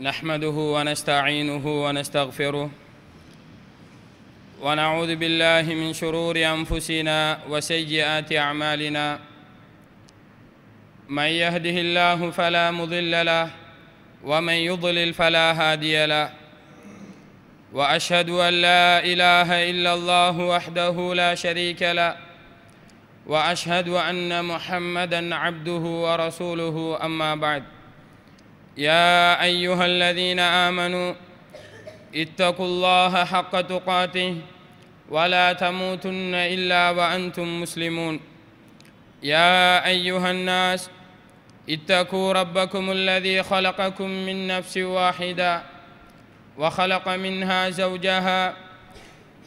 نحمده ونستعينه ونستغفره ونعوذ بالله من شرور أنفسنا وسيئات أعمالنا من يهده الله فلا مضل له ومن يضلل فلا هادي له وأشهد أن لا إله إلا الله وحده لا شريك له وأشهد أن محمدًا عبده ورسوله أما بعد يا أيها الذين آمنوا اتقوا الله حق تقاته ولا تموتن إلا وأنتم مسلمون يا أيها الناس اتقوا ربكم الذي خلقكم من نفس واحدة وخلق منها زوجها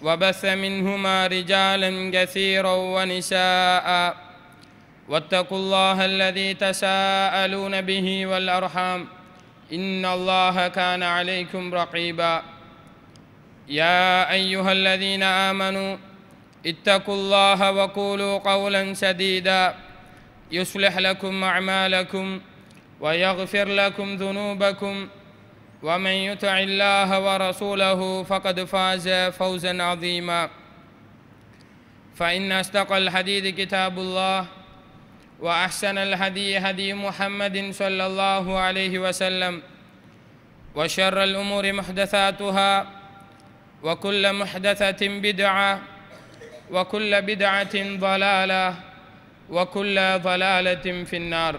وبث منهما رجالا كثيرا ونساء واتقوا الله الذي تساءلون به والأرحام إن الله كان عليكم رقيبا يا أيها الذين آمنوا اتقوا الله وقولوا قولا سديدا يصلح لكم أعمالكم ويغفر لكم ذنوبكم ومن يطع الله ورسوله فقد فاز فوزا عظيما فإن أصدق الحديث كتاب الله وأحسن الهدي هدي محمد صلى الله عليه وسلم وشر الأمور محدثاتها وكل محدثة بدعة وكل بدعة ضلالة وكل ضلالة في النار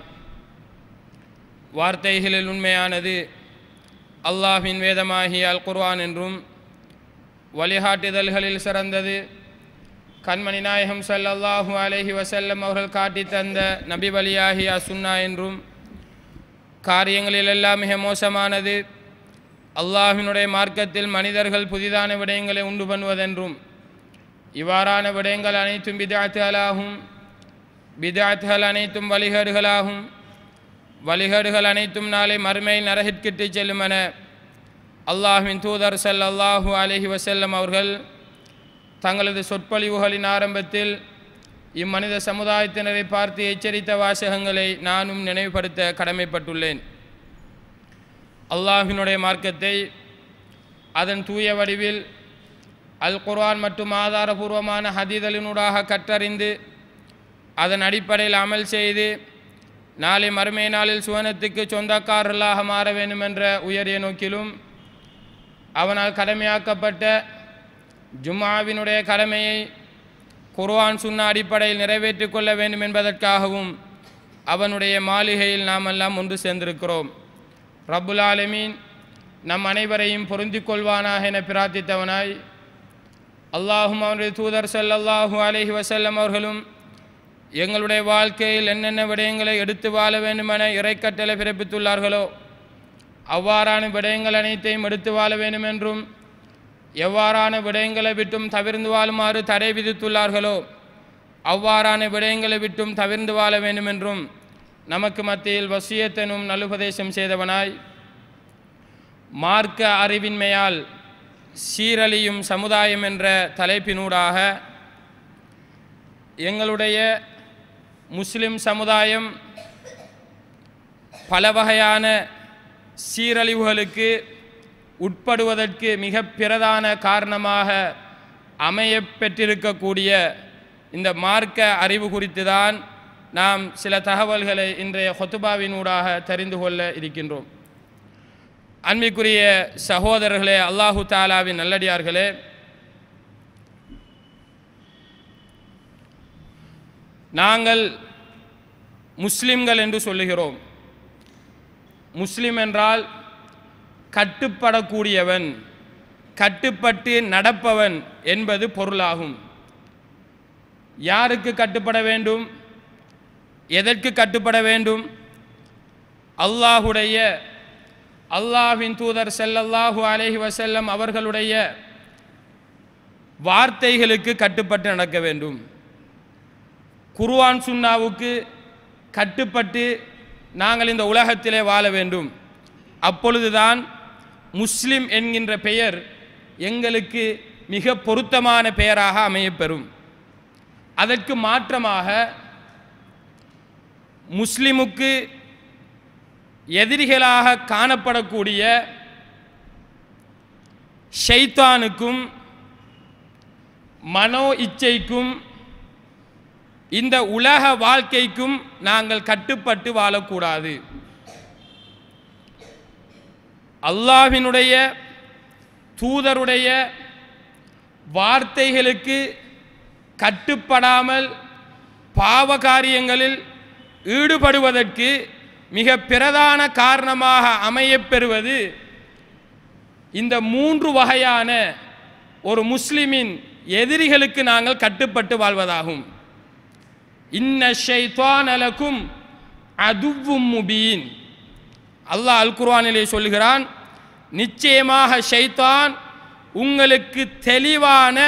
வார்த்தைகளில் உண்மையானது அல்லாஹ்வின் வேதமாகிய அல் குர்ஆன் என்றும் வழிகாட்டுதல்களில் சிறந்தது கண்மணி நாயகம் ஸல்லல்லாஹு அலைஹி வஸல்லம் அவர்கள் காட்டி தந்த நபி வழியாகிய சுன்னா என்றும் காரியங்களில் எல்லாம் மிக மோசமானது அல்லாஹ்வினுடைய மார்க்கத்தில் மனிதர்கள் புதிதான விடயங்களை உண்டு பண்ணுவதென்றும் இவ்வாறான விடயங்கள் அனைத்தும் பித்அத்துகளாகும் பித்அத்துகள் அனைத்தும் வழிகேடுகளாகும் வழிகேடுகள் அனைத்தும் நாளை மறுமையில் நரகிற்கிட்டு செல்லும் என அல்லாஹ்வின் தூதர் ஸல்லல்லாஹு அலைஹி வஸல்லம் அவர்கள் தங்களது சொற்பொழிவுகளின் ஆரம்பத்தில் இம்மனித சமுதாயத்தினரை பார்த்து எச்சரித்த வாசகங்களை நானும் நினைவுபடுத்த கடமைப்பட்டுள்ளேன். அல்லாஹ்வினுடைய மார்க்கத்தை அதன் தூய வடிவில் அல் குர்ஆன் மற்றும் ஆதாரபூர்வமான ஹதீஸினூடாக கற்றறிந்து அதன் அடிப்படையில் அமல் செய்து நாளை மறுமை நாளில் சுவனத்துக்கு சொந்தக்காரர்களாக மாற வேண்டும் என்ற உயரிய நோக்கிலும் அவனால் கடமையாக்கப்பட்ட ஜும்ஆவினுடைய கடமையை குர்ஆன் சுன்னா அடிப்படையில் நிறைவேற்றிக் கொள்ள வேண்டும் என்பதற்காகவும் அவனுடைய மாளிகையில் நாமெல்லாம் ஒன்று சேர்ந்திருக்கிறோம். ரப்புல் ஆலமீன் நம் அனைவரையும் பொருந்திக் கொள்வானாக என பிரார்த்தித்தவனாய் அல்லாஹும் அவனுடைய தூதர் ஸல்லல்லாஹு அலைஹி வஸல்லம் அவர்களும் எங்களுடைய வாழ்க்கையில் என்னென்ன விடயங்களை எடுத்து வாழ வேண்டுமென இறைக்கட்டளை பிறப்பித்துள்ளார்களோ அவ்வாறான விடயங்கள் அனைத்தையும் எடுத்து வாழ வேண்டும் என்றும் எவ்வாறான விடயங்களை விட்டும் தவிர்ந்து வாழுமாறு தடை விதித்துள்ளார்களோ அவ்வாறான விடயங்களை விட்டும் தவிர்ந்து வாழ வேண்டும் என்றும் நமக்கு மத்தியில் வசியத்தெனும் நல்லுபதேசம் செய்தவனாய் மார்க்க அறிவின்மையால் சீரழியும் சமுதாயம் என்ற தலைப்பினூடாக எங்களுடைய முஸ்லிம் சமுதாயம் பல வகையான சீரழிவுகளுக்கு உட்படுவதற்கு மிக பிரதான காரணமாக அமையப்பெற்றிருக்கக்கூடிய இந்த மார்க்க அறிவு குறித்து தான் நாம் சில தகவல்களை இன்றைய ஹுத்பாவினூடாக தெரிந்து கொள்ள இருக்கின்றோம். அன்பிற்குரிய சகோதரர்களே, அல்லாஹு தஆலாவின் நல்லடியார்களே, நாங்கள் முஸ்லிம்கள் என்று சொல்லுகிறோம். முஸ்லிம் என்றால் கட்டுப்படக்கூடியவன், கட்டுப்பட்டு நடப்பவன் என்பது பொருளாகும். யாருக்கு கட்டுப்பட வேண்டும், எதற்கு கட்டுப்பட வேண்டும்? அல்லாஹ்வின் தூதர் ஸல்லல்லாஹு அலைஹி வஸல்லம் அவர்களுடைய வார்த்தைகளுக்கு கட்டுப்பட்டு நடக்க வேண்டும். குர்ஆன் சுன்னாவுக்கு கட்டுப்பட்டு நாங்கள் இந்த உலகத்திலே வாழ வேண்டும். அப்பொழுதுதான் முஸ்லிம் என்கின்ற பெயர் எங்களுக்கு மிக பொருத்தமான பெயராக அமையப்பெறும். அதற்கு மாற்றமாக முஸ்லிமுக்கு எதிரிகளாக காணப்படக்கூடிய ஷைத்தானுக்கும் மனோ இச்சைக்கும் இந்த உலக வாழ்க்கைக்கும் நாங்கள் கட்டுப்பட்டு வாழக்கூடாது. அல்லாஹ்வினுடைய தூதருடைய வார்த்தைகளுக்கு கட்டுப்படாமல் பாவ காரியங்களில் ஈடுபடுவதற்கு மிக பிரதான காரணமாக அமையப்பெறுவது இந்த 3 வகையான ஒரு முஸ்லிமின் எதிரிகளுக்கு நாங்கள் கட்டுப்பட்டு வாழ்வதாகும். இன்ன ஷைத்வான லகும் அதுவ்வும் முபீன். அல்லாஹ் அல் குர்ஆனிலே சொல்கிறான், நிச்சயமாக ஷைத்தான் உங்களுக்கு தெளிவான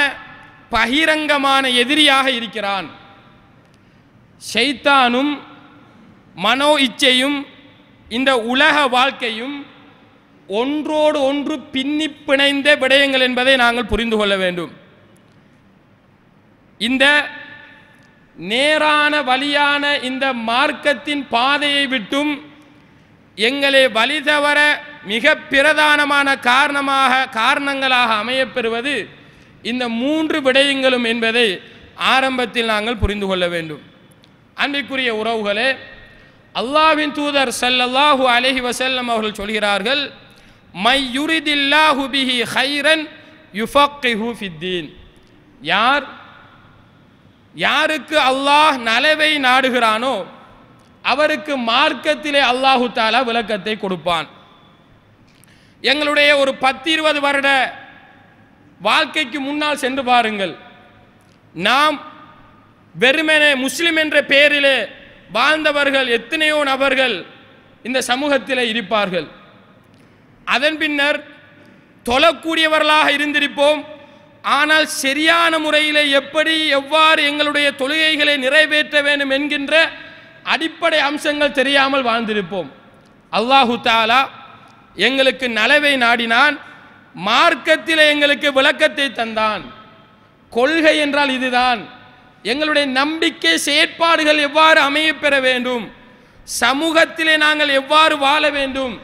பகிரங்கமான எதிரியாக இருக்கிறான். ஷைத்தானும் மனோ இச்சையும் இந்த உலக வாழ்க்கையும் ஒன்றோடு ஒன்று பின்னி பிணைந்த விடயங்கள் என்பதை நாங்கள் புரிந்து கொள்ள வேண்டும். இந்த நேரான வழியான இந்த மார்க்கத்தின் பாதையை விட்டும் எங்களை வழி தவற மிக பிரதானமான காரணங்களாக அமையப்பெறுவது இந்த 3 விடயங்களும் என்பதை ஆரம்பத்தில் நாங்கள் புரிந்து கொள்ள வேண்டும். அன்பிற்குரிய உறவுகளே, அல்லாஹ்வின் தூதர் ஸல்லல்லாஹு அலைஹி வஸல்லம் அவர்கள் சொல்கிறார்கள், மை யுரிதில்லாஹு பிஹி கைரன் யுஃபக்கிஹு ஃபித்தீன். யாருக்கு அல்லாஹ் நலவை நாடுகிறானோ அவருக்கு மார்க்கத்திலே அல்லாஹு தஆலா விளக்கத்தை கொடுப்பான். எங்களுடைய ஒரு 10-20 வருட வாழ்க்கைக்கு முன்னால் சென்று பாருங்கள். நாம் வெறுமனே முஸ்லிம் என்ற பெயரிலே வாழ்ந்தவர்கள் எத்தனையோ நபர்கள் இந்த சமூகத்தில் இருப்பார்கள். அதன் பின்னர் தொழக்கூடியவர்களாக இருந்திருப்போம். ஆனால் சரியான முறையில் எவ்வாறு எங்களுடைய தொழுகைகளை நிறைவேற்ற வேண்டும் என்கின்ற அடிப்படை அம்சங்கள் தெரியாமல் வாழ்ந்திருப்போம். அல்லாஹு தஆலா எங்களுக்கு நலவை நாடினான், மார்க்கத்தில் எங்களுக்கு விளக்கத்தை தந்தான். கொள்கை என்றால் இதுதான், எங்களுடைய நம்பிக்கை செயற்பாடுகள் எவ்வாறு அமையப்பெற வேண்டும், சமூகத்திலே நாங்கள் எவ்வாறு வாழ வேண்டும்,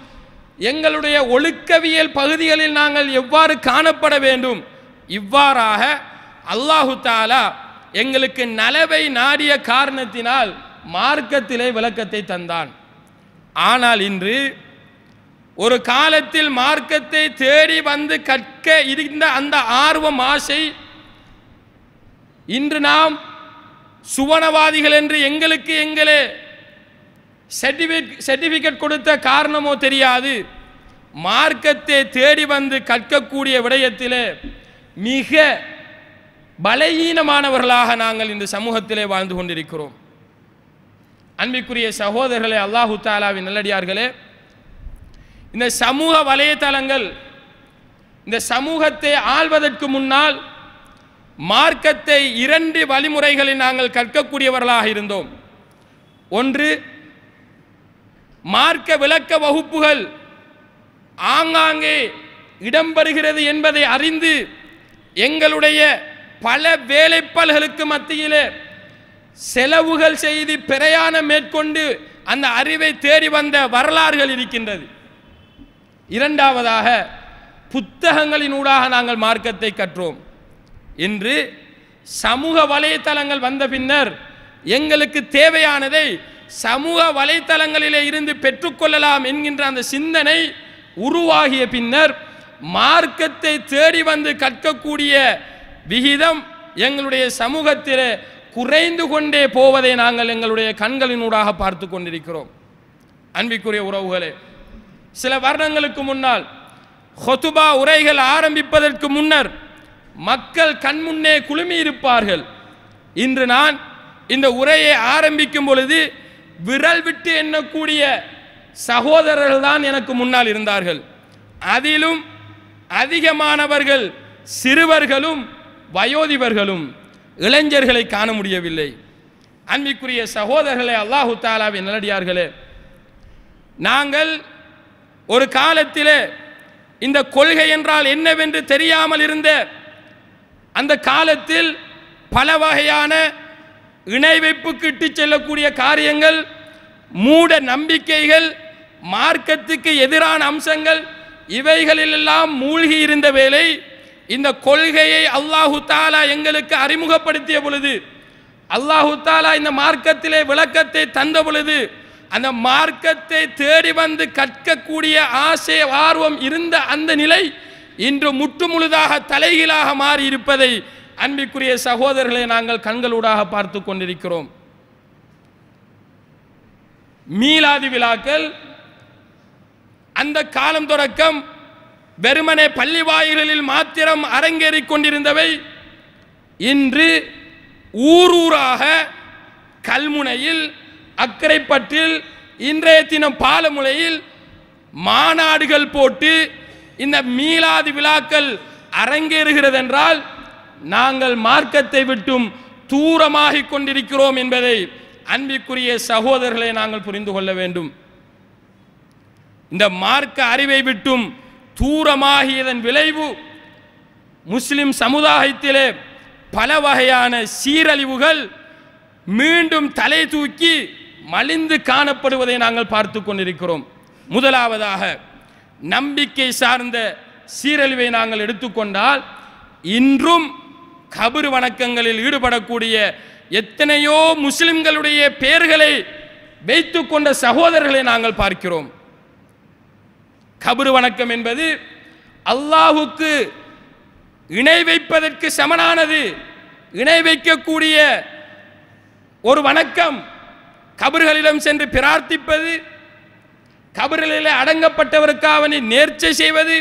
எங்களுடைய ஒழுக்கவியல் பகுதிகளில் நாங்கள் எவ்வாறு காணப்பட வேண்டும், இவ்வாறாக அல்லாஹு தஆலா எங்களுக்கு நலவை நாடிய காரணத்தினால் மார்க்கத்திலே விளக்கத்தை தந்தான். ஆனால் இன்று ஒரு காலத்தில் மார்க்கத்தை தேடி வந்து கற்க இருந்த அந்த ஆர்வம், ஆசை, இன்று நாம் சுவனவாதிகள் என்று எங்களே சர்டிபிகேட் கொடுத்த காரணமோ தெரியாது. மார்க்கத்தை தேடி வந்து கற்கக்கூடிய விடயத்திலே மிக பலவீனமானவர்களாக நாங்கள் இந்த சமூகத்திலே வாழ்ந்து கொண்டிருக்கிறோம். அன்பிற்குரிய சகோதரர்களே, அல்லாஹு தஆலாவின் நல்லடியார்களே, இந்த சமூக வலைத்தளங்கள் இந்த சமூகத்தை ஆள்வதற்கு முன்னால் மார்க்கத்தை 2 வழிமுறைகளில் நாங்கள் கற்கக்கூடியவர்களாக இருந்தோம். ஒன்று, மார்க்க விளக்க வகுப்புகள் ஆங்காங்கே இடம்பெறுகிறது என்பதை அறிந்து எங்களுடைய பல வேலைப்பாடுகளுக்கு மத்தியிலே செலவுகள் செய்து பிரயாணம் மேற்கொண்டு அந்த அறிவை தேடி வந்த வரலாறுகள் இருக்கின்றது. இரண்டாவதாக, புத்தகங்களினூடாக நாங்கள் மார்க்கத்தை கற்றோம். இன்று சமூக வலைத்தளங்கள் வந்த பின்னர் எங்களுக்கு தேவையானதை சமூக வலைத்தளங்களிலே இருந்து பெற்றுக்கொள்ளலாம் என்கின்ற அந்த சிந்தனை உருவாகிய பின்னர் மார்க்கத்தை தேடி வந்து கற்கக்கூடிய விகிதம் எங்களுடைய சமூகத்திலே குறைந்து கொண்டே போவதை நாங்கள் எங்களுடைய கண்களினூடாக பார்த்து கொண்டிருக்கிறோம். அன்பிற்குரிய உறவுகளே, சில வருடங்களுக்கு முன்னால் ஹுதுபா உரைகள் ஆரம்பிப்பதற்கு முன்னர் மக்கள் கண்முன்னே குழுமி இருப்பார்கள். இன்று நான் இந்த உரையை ஆரம்பிக்கும் பொழுது விரல் விட்டு எண்ணக்கூடிய சகோதரர்கள் தான் எனக்கு முன்னால் இருந்தார்கள். அதிலும் அதிகமானவர்கள் சிறுவர்களும் வயோதிபர்களும் இளைஞர்களை காண முடியவில்லை. அன்பிற்குரிய சகோதரர்களே, அல்லாஹு தஆலாவின் நல்லடியார்களே, நாங்கள் ஒரு காலத்திலே இந்த கொள்கை என்றால் என்னவென்று தெரியாமல் இருந்த அந்த காலத்தில் பல வகையான இணை வைப்புக்கு இட்டு செல்லக்கூடிய காரியங்கள், மூட நம்பிக்கைகள், மார்க்கத்துக்கு எதிரான அம்சங்கள் இவைகளிலெல்லாம் மூழ்கி இருந்த வேளை இந்த கொள்கையை அல்லாஹு தாலா எங்களுக்கு அறிமுகப்படுத்திய பொழுது, அல்லாஹு தாலா இந்த மார்க்கத்திலே விளக்கத்தை தந்த பொழுது, அந்த மார்க்கத்தை தேடி வந்து கற்கக்கூடிய ஆசை ஆர்வம் இருந்த அந்த நிலை இன்று முற்றுமுழுதாக தலைகீழாக மாறி இருப்பதை அன்பிற்குரிய சகோதரர்களை நாங்கள் கண்களூடாக பார்த்து கொண்டிருக்கிறோம். மீலாது விழாக்கள் அந்த காலம் தொடக்கம் வெறுமனே பள்ளி வாயில்களில் மாத்திரம் அரங்கேறிக் கொண்டிருந்தவை இன்று ஊரூராக கல்முனையில், அக்கரைப்பற்றில், இன்றைய தினம் பாலமுலையில் மாநாடுகள் போட்டு இந்த மீலாது விழாக்கள் அரங்கேறுகிறது என்றால் நாங்கள் மார்க்கத்தை விட்டும் தூரமாகிக் கொண்டிருக்கிறோம் என்பதை அன்பிற்குரிய சகோதரர்களை நாங்கள் புரிந்து கொள்ள வேண்டும். இந்த மார்க்க அறிவை விட்டும் தூரமாகியதன் விளைவு முஸ்லிம் சமுதாயத்திலே பல வகையான சீரழிவுகள் மீண்டும் தலை தூக்கி மலிந்து காணப்படுவதை நாங்கள் பார்த்து கொண்டிருக்கிறோம். முதலாவதாக நம்பிக்கை சார்ந்த சீரழிவை நாங்கள் எடுத்துக்கொண்டால் இன்றும் கபர் வணக்கங்களில் ஈடுபடக்கூடிய எத்தனையோ முஸ்லிம்களுடைய பெயர்களை வைத்துக் கொண்ட சகோதரர்களை நாங்கள் பார்க்கிறோம். கபர் வணக்கம் என்பது அல்லாஹுக்கு இணை வைப்பதற்கு சமனானது. இணை வைக்கக்கூடிய ஒரு வணக்கம் கபர்களிடம் சென்று பிரார்த்திப்பது, கபர்களிலே அடங்கப்பட்டவருக்காக நேர்ச்சை செய்வது,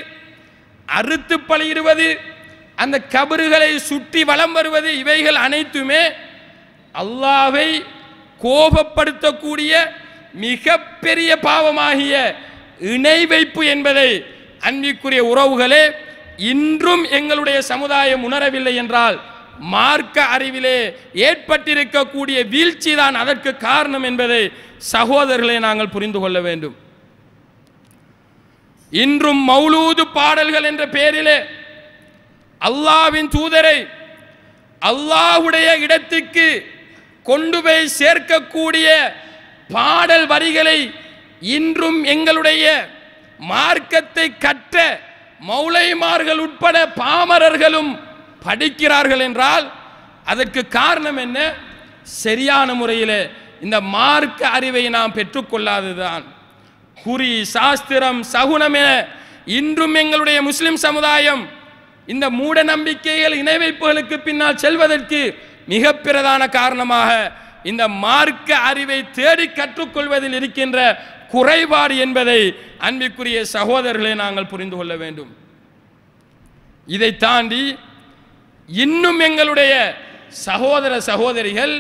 அறுத்து பலியிடுவது, அந்த கபர்களை சுற்றி வலம் வருவது, இவைகள் அனைத்துமே அல்லாஹ்வை கோபப்படுத்தக்கூடிய மிகப்பெரிய பாவமாகிய இணை வைப்பு என்பதை அன்பிற்குரிய உறவுகளே இன்றும் எங்களுடைய சமுதாயம் உணரவில்லை என்றால் மார்க்க அறிவிலே ஏற்பட்டிருக்கக்கூடிய வீழ்ச்சி தான் அதற்கு காரணம் என்பதை சகோதரர்களை நாங்கள் புரிந்து கொள்ள வேண்டும். இன்றும் மௌலூது பாடல்கள் என்ற பெயரிலே அல்லாஹ்வின் தூதரை அல்லாஹ்வுடைய இடத்துக்கு கொண்டு போய் சேர்க்கக்கூடிய பாடல் வரிகளை இன்றும் எங்களுடைய மார்க்கத்தை கற்ற மௌலைமார்கள் உட்பட பாமரர்களும் படிக்கிறார்கள் என்றால் அதற்கு காரணம் என்ன? சரியான முறையில் இந்த மார்க்க அறிவை நாம் பெற்றுக்கொள்ளாததுதான். குறி, சாஸ்திரம், சகுனம் என இன்றும் எங்களுடைய முஸ்லிம் சமுதாயம் இந்த மூட நம்பிக்கைகள், இணை வைப்புகளுக்கு பின்னால் செல்வதற்கு மிக பிரதான காரணமாக இந்த மார்க்க அறிவை தேடி கற்றுக்கொள்வதில் இருக்கின்ற குறைபாடு என்பதை அன்பிற்குரிய சகோதரர்களை நாங்கள் புரிந்து கொள்ள வேண்டும். இதை தாண்டி இன்னும் எங்களுடைய சகோதர சகோதரிகள்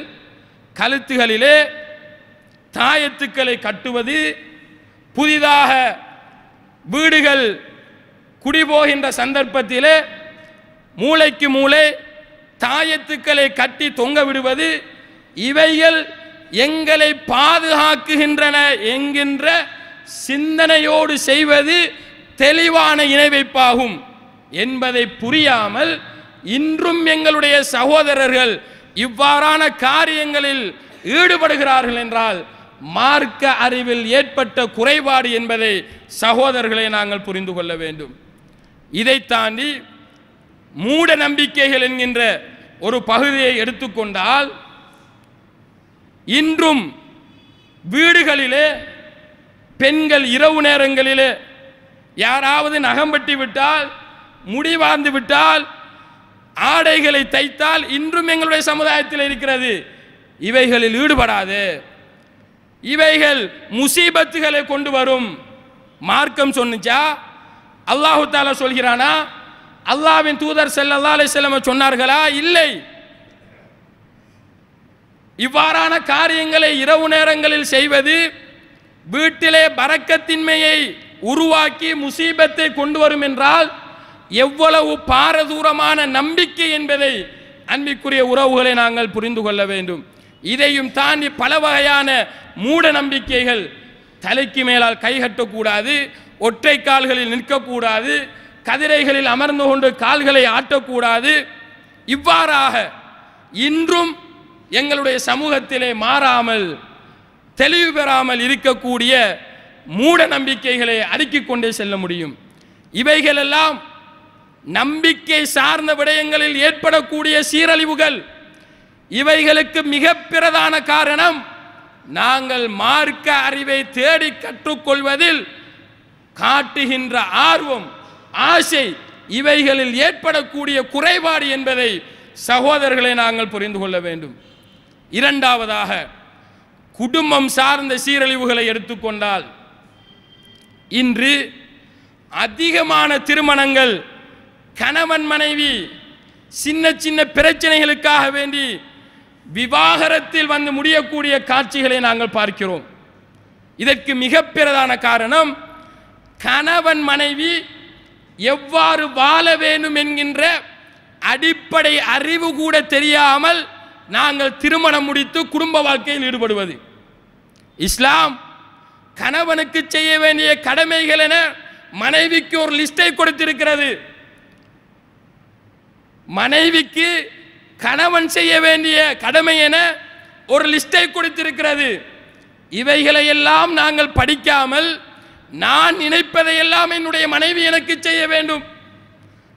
கழுத்துகளிலே தாயத்துக்களை கட்டுவது, புதிதாக வீடுகள் குடிபோகின்ற சந்தர்ப்பத்திலே மூளைக்கு மூளை தாயத்துக்களை கட்டி தொங்க விடுவது, இவைகள் எங்களை பாதுகாக்குகின்றன என்கின்ற சிந்தனையோடு செய்வது தெளிவான இணை வைப்பாகும் என்பதை புரியாமல் இன்றும் எங்களுடைய சகோதரர்கள் இவ்வாறான காரியங்களில் ஈடுபடுகிறார்கள் என்றால் மார்க்க அறிவில் ஏற்பட்ட குறைபாடு என்பதை சகோதரர்களை நாங்கள் புரிந்து கொள்ள வேண்டும். இதை தாண்டி மூட நம்பிக்கைகள் என்கின்ற ஒரு பகுதியை எடுத்துக்கொண்டால் இன்றும் வீடுகளிலே பெண்கள் இரவு நேரங்களிலே யாராவது நகம்பட்டி விட்டால், முடிவார்ந்து விட்டால், ஆடைகளை தைத்தால் இன்றும் எங்களுடைய சமுதாயத்தில் இருக்கிறது. இவைகளில் ஈடுபடாது, இவைகள் முசீபத்துகளை கொண்டு வரும். மார்க்கம் சொன்னிச்சா? அல்லாஹு தாலா சொல்கிறானா? அல்லாஹ்வின் தூதர் ஸல்லல்லாஹு அலைஹி வஸல்லம் சொன்னார்களா? இல்லை. இவ்வாறான காரியங்களை இரவு நேரங்களில் செய்வது வீட்டிலே பரக்கத்தின்மையை உருவாக்கி முசீபத்தை கொண்டு வரும் என்றால் எவ்வளவு பாரதூரமான நம்பிக்கை என்பதை அன்பிற்குரிய உறவுகளை நாங்கள் புரிந்து கொள்ள வேண்டும். இதையும் தாண்டி பல வகையான மூட நம்பிக்கைகள், தலைக்கு மேலால் கை கட்டக்கூடாது, ஒற்றை கால்களில் நிற்கக்கூடாது, கதிரைகளில் அமர்ந்து கொண்டு கால்களை ஆட்டக்கூடாது, இவ்வாறாக இன்றும் எங்களுடைய சமூகத்திலே மாறாமல் தெளிவு பெறாமல் இருக்கக்கூடிய மூட நம்பிக்கைகளை அடுக்கிக் கொண்டே செல்ல முடியும். இவைகளெல்லாம் நம்பிக்கை சார்ந்த விடயங்களில் ஏற்படக்கூடிய சீரழிவுகள். இவைகளுக்கு மிக பிரதான காரணம் நாங்கள் மார்க்க அறிவை தேடி கற்றுக்கொள்வதில் காட்டுகின்ற ஆர்வம், ஆசை, இவைகளில் ஏற்படக்கூடிய குறைபாடு என்பதை சகோதரர்களை நாங்கள் புரிந்து கொள்ள வேண்டும். இரண்டாவதாக, குடும்பம் சார்ந்த சீரழிவுகளை எடுத்துக்கொண்டால் இன்று அதிகமான திருமணங்கள் கணவன் மனைவி சின்ன சின்ன பிரச்சனைகளுக்காக வேண்டி விவாகரத்தில் வந்து முடியக்கூடிய காட்சிகளை நாங்கள் பார்க்கிறோம். இதற்கு மிக பிரதான காரணம் கணவன் மனைவி எவ்வாறு வாழ வேண்டும் என்கின்ற அடிப்படை அறிவு கூட தெரியாமல் நாங்கள் திருமணம் முடித்து குடும்ப வாழ்க்கையில் ஈடுபடுவது. இஸ்லாம் கணவனுக்கு செய்ய வேண்டிய கடமைகள் என மனைவிக்கு ஒரு லிஸ்டை கொடுத்திருக்கிறது. மனைவிக்கு கணவன் செய்ய வேண்டிய கடமை என ஒரு லிஸ்டை கொடுத்திருக்கிறது. இவைகளை எல்லாம் நாங்கள் படிக்காமல் நான் நினைப்பதை எல்லாம் என்னுடைய மனைவி எனக்கு செய்ய வேண்டும்,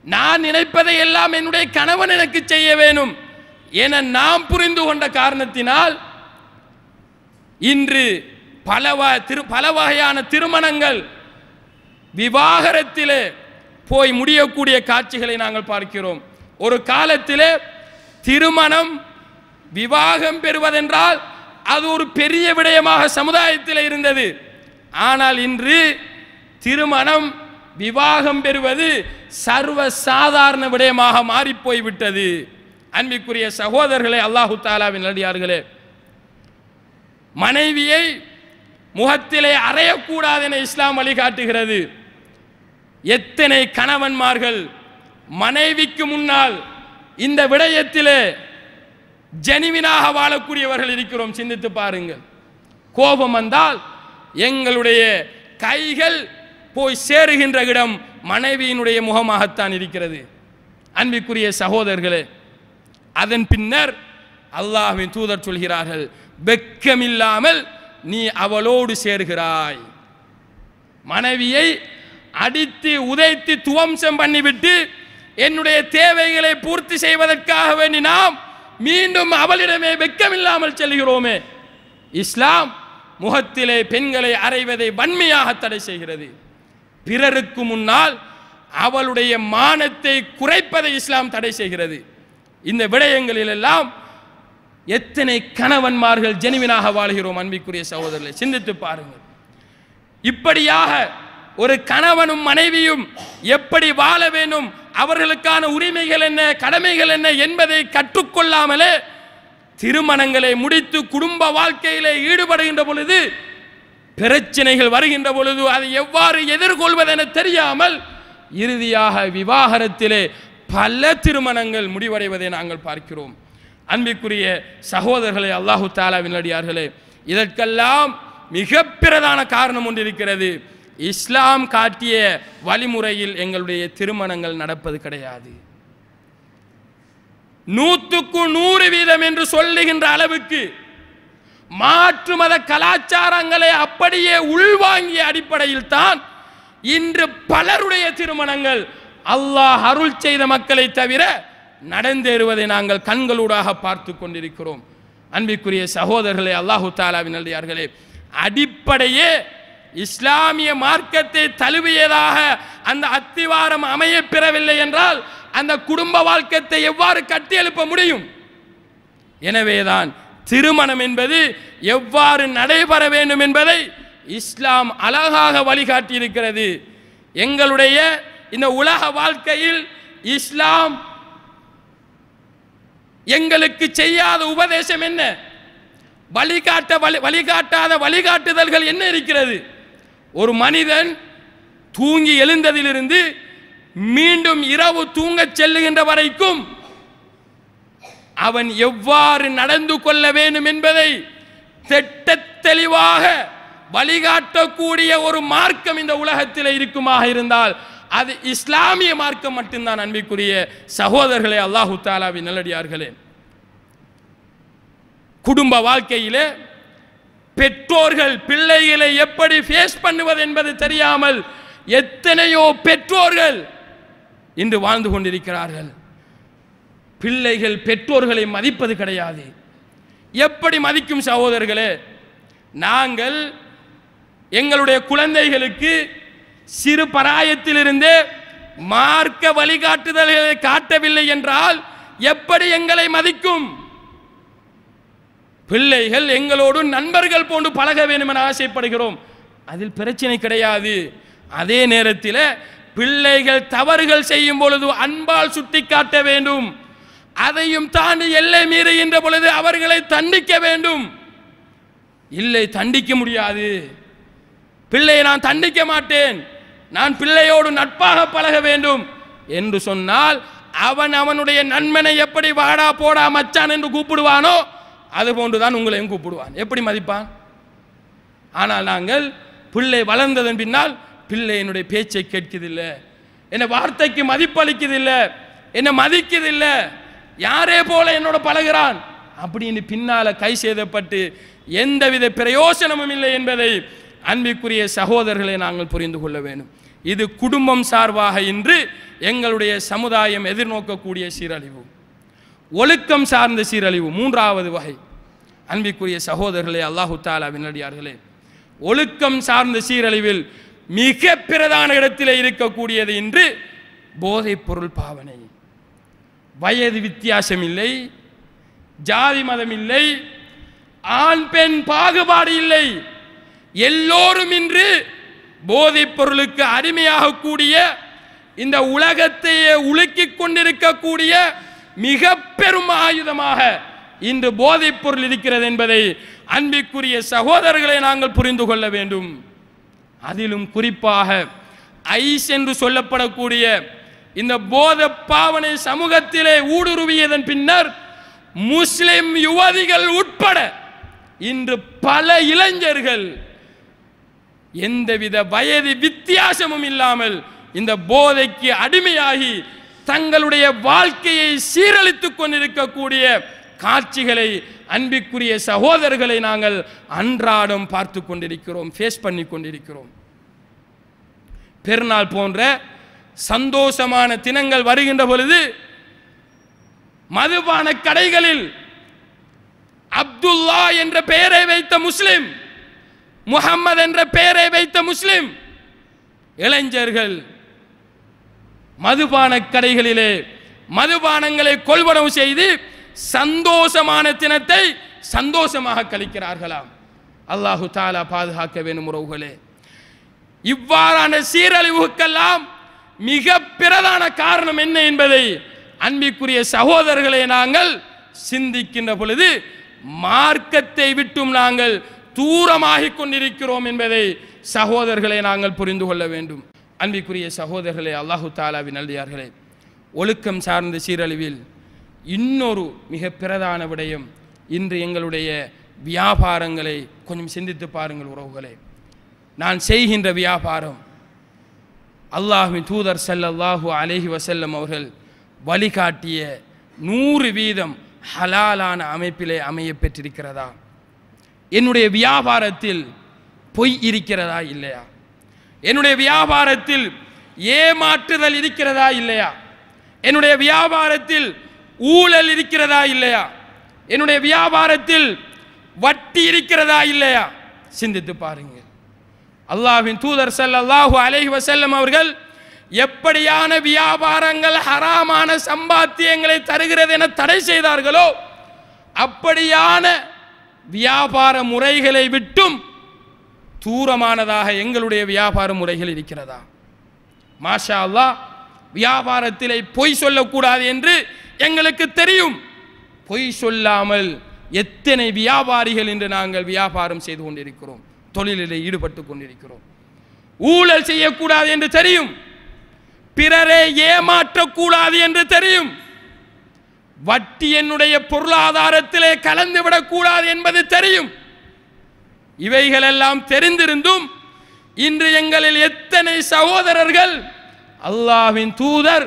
நான் நினைப்பதை எல்லாம் என்னுடைய கணவன் எனக்கு செய்ய வேண்டும் என நாம் புரிந்து கொண்ட காரணத்தினால் இன்று பல வகையான திருமணங்கள் விவாகரத்திலே போய் முடியக்கூடிய காட்சிகளை நாங்கள் பார்க்கிறோம். ஒரு காலத்திலே திருமணம் விவாகம் பெறுவதென்றால் அது ஒரு பெரிய விடயமாக சமுதாயத்தில் இருந்தது. ஆனால் இன்று திருமணம் விவாகம் பெறுவது சர்வ சாதாரண விடயமாக மாறிப்போய்விட்டது. அன்பிற்குரிய சகோதரர்களே, அல்லாஹு தாலாவின் நல்லடியார்களே, மனைவியை முகத்திலே அறையக்கூடாது என இஸ்லாம் வழிகாட்டுகிறது. எத்தனை கணவன்மார்கள் மனைவிக்கு முன்னால் இந்த விடயத்திலே ஜெனிவினாக வாழக்கூடியவர்கள் இருக்கிறோம். சிந்தித்து பாருங்கள். கோபம் வந்தால் எங்களுடைய கைகள் போய் சேருகின்ற இடம் மனைவியினுடைய முகமாகத்தான் இருக்கிறது. அன்பிற்குரிய சகோதரர்களே, அதன் பின்னர் அல்லாஹ்வின் தூதர் சொல்கிறார்கள், வெட்கமில்லாமல் நீ அவளோடு சேர்கிறாய். மனைவியை அடித்து உதைத்து துவம்சம் பண்ணிவிட்டு என்னுடைய தேவைகளை பூர்த்தி செய்வதற்காக வேண்டி நாம் மீண்டும் அவளிடமே வெட்கமில்லாமல் செல்கிறோமே. இஸ்லாம் முகத்திலே பெண்களை அறைவதை வன்மையாக தடை செய்கிறது. பிறருக்கு முன்னால் அவளுடைய மானத்தை குறைப்பதை இஸ்லாம் தடை செய்கிறது. இந்த விடயங்களில் எல்லாம் எத்தனை கணவன்மார்கள் ஜெனிவினாக வாழ்கிறோம். அன்பிற்குரிய சகோதரர்களை சிந்தித்து பாருங்கள். இப்படியாக ஒரு கணவனும் மனைவியும் எப்படி வாழ வேண்டும், அவர்களுக்கான உரிமைகள் என்ன, கடமைகள் என்ன என்பதை கற்றுக்கொள்ளாமலே திருமணங்களை முடித்து குடும்ப வாழ்க்கையிலே ஈடுபடுகின்ற பொழுது, பிரச்சனைகள் வருகின்ற பொழுது அதை எவ்வாறு எதிர்கொள்வதென தெரியாமல் இறுதியாக விவாகரத்திலே பல திருமணங்கள் முடிவடைவதை நாங்கள் பார்க்கிறோம். அன்பிற்குரிய சகோதரர்களே, அல்லாஹு தாலாவின் நல்லடியார்களே, இதற்கெல்லாம் மிக பிரதான காரணம் ஒன்று இருக்கிறது. இஸ்லாம் காட்டிய வழிமுறையில் எங்களுடைய திருமணங்கள் நடப்பது கிடையாது. 100% என்று சொல்லுகின்ற அளவுக்கு மாற்று மத கலாச்சாரங்களை அப்படியே உள்வாங்கிய அடிப்படையில் தான் இன்று பலருடைய திருமணங்கள் அல்லாஹ் அருள் செய்த மக்களை தவிர நடந்தேறுவதை நாங்கள் கண்களூடாக பார்த்து கொண்டிருக்கிறோம். அன்பிற்குரிய சகோதரர்களே, அல்லாஹு தாலாவின் நல்லடியார்களே, அடிப்படையே இஸ்லாமிய மார்க்கத்தை தழுவியதாக அந்த அத்திவாரம் அமைய பெறவில்லை என்றால் அந்த குடும்ப வாழ்க்கத்தை எவ்வாறு கட்டியெழுப்ப முடியும்? எனவேதான் திருமணம் என்பது எவ்வாறு நடைபெற வேண்டும் என்பதை இஸ்லாம் அழகாக வழிகாட்டி இருக்கிறது. எங்களுடைய இந்த உலக வாழ்க்கையில் இஸ்லாம் எங்களுக்கு செய்யாத உபதேசம் என்ன, வழிகாட்டாத வழிகாட்டுதல்கள் என்ன இருக்கிறது? ஒரு மனிதன் தூங்கி எழுந்ததிலிருந்து மீண்டும் இரவு தூங்கச் செல்லுகின்ற வரைக்கும் அவன் எவ்வாறு நடந்து கொள்ள வேண்டும் என்பதை திட்டத் தெளிவாக வழிகாட்டக்கூடிய ஒரு மார்க்கம் இந்த உலகத்தில் இருக்குமாக இருந்தால் அது இஸ்லாமிய மார்க்கம் மட்டும்தான். அன்பிற்குரிய சகோதரர்களே, அல்லாஹு தாலாவின் நல்லடியார்களே, குடும்ப வாழ்க்கையிலே பெற்றோர்கள் பிள்ளைகளை எப்படி ஃபேஸ் பண்ணுவது என்பது தெரியாமல் எத்தனையோ பெற்றோர்கள் இன்று வாழ்ந்து கொண்டிருக்கிறார்கள். பிள்ளைகள் பெற்றோர்களை மதிப்பது கிடையாது. எப்படி மதிக்கும் சகோதரர்களே? நாங்கள் எங்களுடைய குழந்தைகளுக்கு சிறு பராயத்திலிருந்தே மார்க்க வழிகாட்டுதல்களை காட்டவில்லை என்றால் எப்படி எங்களை மதிக்கும்? பிள்ளைகள் எங்களோடு நண்பர்கள் போன்று பழக வேண்டும் என ஆசைப்படுகிறோம், அதில் பிரச்சனை கிடையாது. அதே நேரத்தில் பிள்ளைகள் தவறுகள் செய்யும் பொழுது அன்பால் சுட்டி காட்ட வேண்டும். அதையும் தாண்டி எல்லை மீறுகின்ற பொழுது அவர்களை தண்டிக்க வேண்டும். இல்லை, தண்டிக்க முடியாது. பிள்ளையை நான் தண்டிக்க மாட்டேன், நான் பிள்ளையோடு நட்பாக பழக வேண்டும் என்று சொன்னால் அவன் அவனுடைய நண்பனை எப்படி வாடா போடா மச்சான் என்று கூப்பிடுவானோ அதுபோன்றுதான் உங்களையும் கூப்பிடுவான். எப்படி மதிப்பான்? ஆனால் நாங்கள் பிள்ளை வளர்ந்ததன் பின்னால் பிள்ளை என்னுடைய பேச்சை கேட்குதில்லை, என்ன வார்த்தைக்கு மதிப்பளிக்குதில்லை, என்ன மதிக்குதில்லை, யாரே போல என்னோட பழகிறான் அப்படின்னு பின்னால கை செய்தப்பட்டு எந்தவித பிரயோசனமும் இல்லை என்பதை அன்பிற்குரிய சகோதரர்களை நாங்கள் புரிந்து கொள்ள வேண்டும். இது குடும்பம் சார்பாக இன்று எங்களுடைய சமுதாயம் எதிர்நோக்கக்கூடிய சீரழிவு, ஒழுக்கம் சார்ந்த சீரழிவு. மூன்றாவது வகை அன்பிற்குரிய சகோதரர்களே, அல்லாஹு தஆலாவின் அடியார்களே, ஒழுக்கம் சார்ந்த சீரழிவில் மிக பிரதான இடத்திலே இருக்கக்கூடியது இன்று போதைப் பொருள் பாவனை. வயது வித்தியாசம் இல்லை, ஜாதி மதம் இல்லை, ஆண் பெண் பாகுபாடு இல்லை, எல்லோரும் இன்று போதைப் பொருளுக்கு அடிமையாகக்கூடிய இந்த உலகத்தையே உலுக்கிக் கொண்டிருக்கக்கூடிய மிக பெரும் ஆயுதமாக இன்று போதைப் பொருள் இருக்கிறது என்பதை அன்பிற்குரிய சகோதரர்களை நாங்கள் புரிந்து கொள்ள வேண்டும். அதிலும் குறிப்பாக ஐஸ் என்று சொல்லப்படக்கூடிய இந்த போத பாவனை சமூகத்திலே ஊடுருவியதன் பின்னர் முஸ்லிம் யுவதிகள் உட்பட இன்று பல இளைஞர்கள் எந்தவித வயது வித்தியாசமும் இல்லாமல் இந்த போதைக்கு அடிமையாகி தங்களுடைய வாழ்க்கையை சீரழித்துக் கொண்டிருக்கக்கூடிய காட்சிகளை அன்பிற்குரிய சகோதரர்களை நாங்கள் அன்றாடம் பார்த்து கொண்டிருக்கிறோம், ஃபேஸ் பண்ணி கொண்டிருக்கிறோம். பெருநாள் போன்ற சந்தோஷமான தினங்கள் வருகின்ற பொழுது மதுபான கடைகளில் அப்துல்லா என்ற பெயரை வைத்த முஸ்லிம், முஹம்மது என்ற பெயரை வைத்த முஸ்லிம் இளைஞர்கள் மதுபான கடைகளிலே மதுபானங்களை கொள்வனவு செய்து சந்தோஷமான தினத்தை சந்தோஷமாக கழிக்கிறார்களாம். அல்லாஹு தஆலா பாதுகாக்க வேண்டும் உறவுகளே. இவ்வாறான சீரழிவுக்கெல்லாம் மிக பிரதான காரணம் என்ன என்பதை அன்பிற்குரிய சகோதரர்களை நாங்கள் சிந்திக்கின்ற பொழுது மார்க்கத்தை விட்டும் நாங்கள் தூரமாகிக் கொண்டிருக்கிறோம் என்பதை சகோதரர்களை நாங்கள் புரிந்து கொள்ள வேண்டும். அன்பிற்குரிய சகோதரர்களே, அல்லாஹு தஆலாவின் நல்லடியார்களே, ஒழுக்கம் சார்ந்த சீரழிவில் இன்னொரு மிக பிரதான விடயம் இன்று எங்களுடைய வியாபாரங்களை கொஞ்சம் சிந்தித்து பாருங்கள் உறவுகளே. நான் செய்கின்ற வியாபாரம் அல்லாஹ்வின் தூதர் ஸல்லல்லாஹு அலைஹி வஸல்லம் அவர்கள் வழிகாட்டிய 100% ஹலாலான அமைப்பிலே அமைய பெற்றிருக்கிறதா? என்னுடைய வியாபாரத்தில் பொய் இருக்கிறதா இல்லையா? என்னுடைய வியாபாரத்தில் ஏமாற்றுதல் இருக்கிறதா இல்லையா? என்னுடைய வியாபாரத்தில் ஊழல் இருக்கிறதா இல்லையா? என்னுடைய வியாபாரத்தில் வட்டி இருக்கிறதா இல்லையா? சிந்தித்து பாருங்கள். அல்லாஹ்வின் தூதர் ஸல்லல்லாஹு அலைஹி வஸல்லம் அவர்கள் எப்படியான வியாபாரங்கள் ஹராமான சம்பாத்தியங்களை தருகிறது என தடை செய்தார்களோ அப்படியான வியாபார முறைகளை விட்டும் தூரமானதாக எங்களுடைய வியாபார முறைகள் இருக்கிறதா? மாஷா அல்லாஹ், வியாபாரத்திலே பொய் சொல்லக்கூடாது என்று எங்களுக்கு தெரியும். பொய் சொல்லாமல் எத்தனை வியாபாரிகள் என்று நாங்கள் வியாபாரம் செய்து கொண்டிருக்கிறோம், தொழிலிலே ஈடுபட்டு கொண்டிருக்கிறோம். ஊழல் செய்யக்கூடாது என்று தெரியும், பிறரை ஏமாற்றக்கூடாது என்று தெரியும், வட்டி என்னுடைய பொருளாதாரத்திலே கலந்துவிடக்கூடாது என்பது தெரியும். இவைகளெல்லாம் தெரிந்திருந்தும் இன்று எங்களில் எத்தனை சகோதரர்கள் அல்லாஹ்வின் தூதர்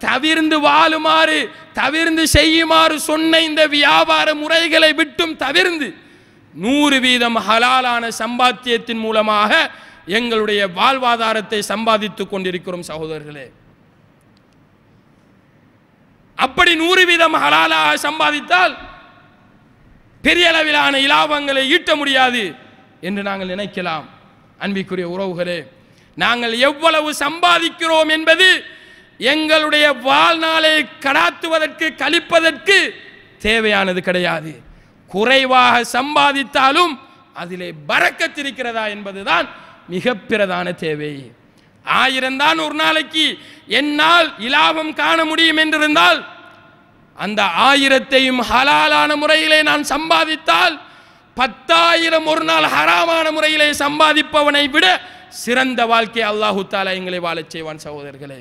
தவிர்ந்து வாழுமாறு தவிர்ந்து செய்யுமாறு சொன்ன இந்த வியாபார முறைகளை விட்டும் தவிர்ந்து 100% ஹலாலான சம்பாத்தியத்தின் மூலமாக எங்களுடைய வாழ்வாதாரத்தை சம்பாதித்துக் கொண்டிருக்கிறோம் சகோதரர்களே. அப்படி 100% ஹலாலாக சம்பாதித்தால் பெரிய அளவிலான இலாபங்களை ஈட்ட முடியாது என்று நாங்கள் நினைக்கலாம். அன்பிற்குரிய உறவுகளே, நாங்கள் எவ்வளவு சம்பாதிக்கிறோம் என்பது எங்களுடைய வாழ்நாளை கடாத்துவதற்கு கழிப்பதற்கு தேவையானது கிடையாது. குறைவாக சம்பாதித்தாலும் அதிலே பரக்கத் இருக்கிறதா என்பதுதான் மிக பிரதான தேவை. 1000 தான் ஒரு நாளைக்கு என்னால் இலாபம் காண முடியும் என்றிருந்தால் அந்த 1000ஐயும் ஹலாலான முறையிலே நான் சம்பாதித்தால் 10,000 ஒரு நாள் ஹராமான முறையிலே சம்பாதிப்பவனை விட சிறந்த வாழ்க்கை அல்லாஹு தாலா எங்களை வாழச் செய்வான் சகோதரர்களே.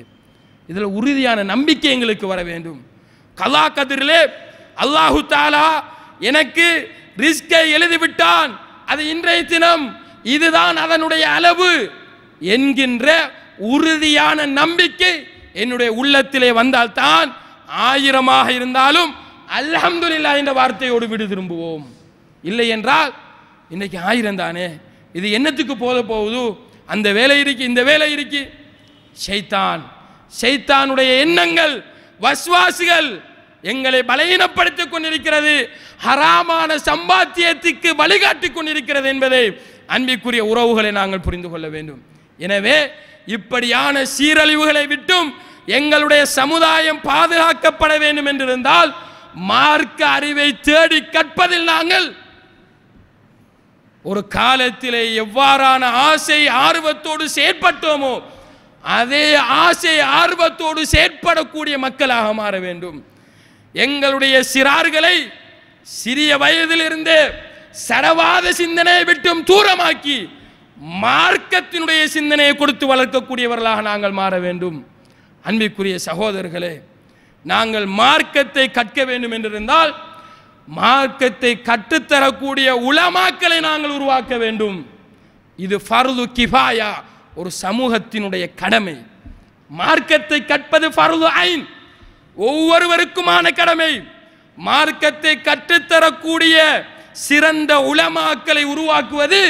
இதில் உறுதியான நம்பிக்கை எங்களுக்கு வர வேண்டும். கலா கதிரிலே அல்லாஹு தாலா எனக்கு ரிஸ்கை எழுதிவிட்டான், அது இன்றைய தினம் இதுதான் அதனுடைய அளவு என்கின்ற உறுதியான நம்பிக்கை என்னுடைய உள்ளத்திலே வந்தால்தான் 1000 இருந்தாலும் அல்ஹம்துலில்லாஹ் என்ற வார்த்தையோடு விடு திரும்புவோம். இல்லை என்றால் இன்னைக்கு 1000 தானே, இது என்னத்துக்கு போகுது, அந்த வேலை இருக்கு இந்த வேலை இருக்கு. ஷைத்தானுடைய எண்ணங்கள் வஸ்வாசுகள் எங்களை பலவீனப்படுத்திக் கொண்டிருக்கிறது, ஹராமான சம்பாத்தியத்துக்கு வழிகாட்டிக் கொண்டிருக்கிறது என்பதை அன்பிற்குரிய உறவுகளை நாங்கள் புரிந்து கொள்ள வேண்டும். எனவே இப்படியான சீரழிவுகளை விட்டும் எங்களுடைய சமுதாயம் பாதுகாக்கப்பட வேண்டும் என்றிருந்தால் மார்க்க அறிவை தேடி கற்பதில் நாங்கள் ஒரு காலத்திலே எவ்வாறான ஆசை ஆர்வத்தோடு செயற்பட்டோமோ அதே ஆசை ஆர்வத்தோடு செயற்படக்கூடிய மக்களாக மாற வேண்டும். எங்களுடைய சிறார்களை சிறிய வயதிலிருந்து சரவாத சிந்தனையை விட்டும் தூரமாக்கி மார்க்கத்தினுடைய சிந்தனையை கொடுத்து வளர்க்கக்கூடியவர்களாக நாங்கள் மாற வேண்டும். அன்பிற்குரிய சகோதரர்களே, நாங்கள் மார்க்கத்தை கற்க வேண்டும் என்றிருந்தால் மார்க்கத்தை கற்றுத்தரக்கூடிய உலமாக்களை நாங்கள் உருவாக்க வேண்டும். இது ஃபர்து கிஃபாயா, ஒரு சமூகத்தினுடைய கடமை. மார்க்கத்தை கற்பது ஃபர்து ஐன், ஒவ்வொருவருக்குமான கடமை. மார்க்கத்தை கற்றுத்தரக்கூடிய சிறந்த உலமாக்களை உருவாக்குவது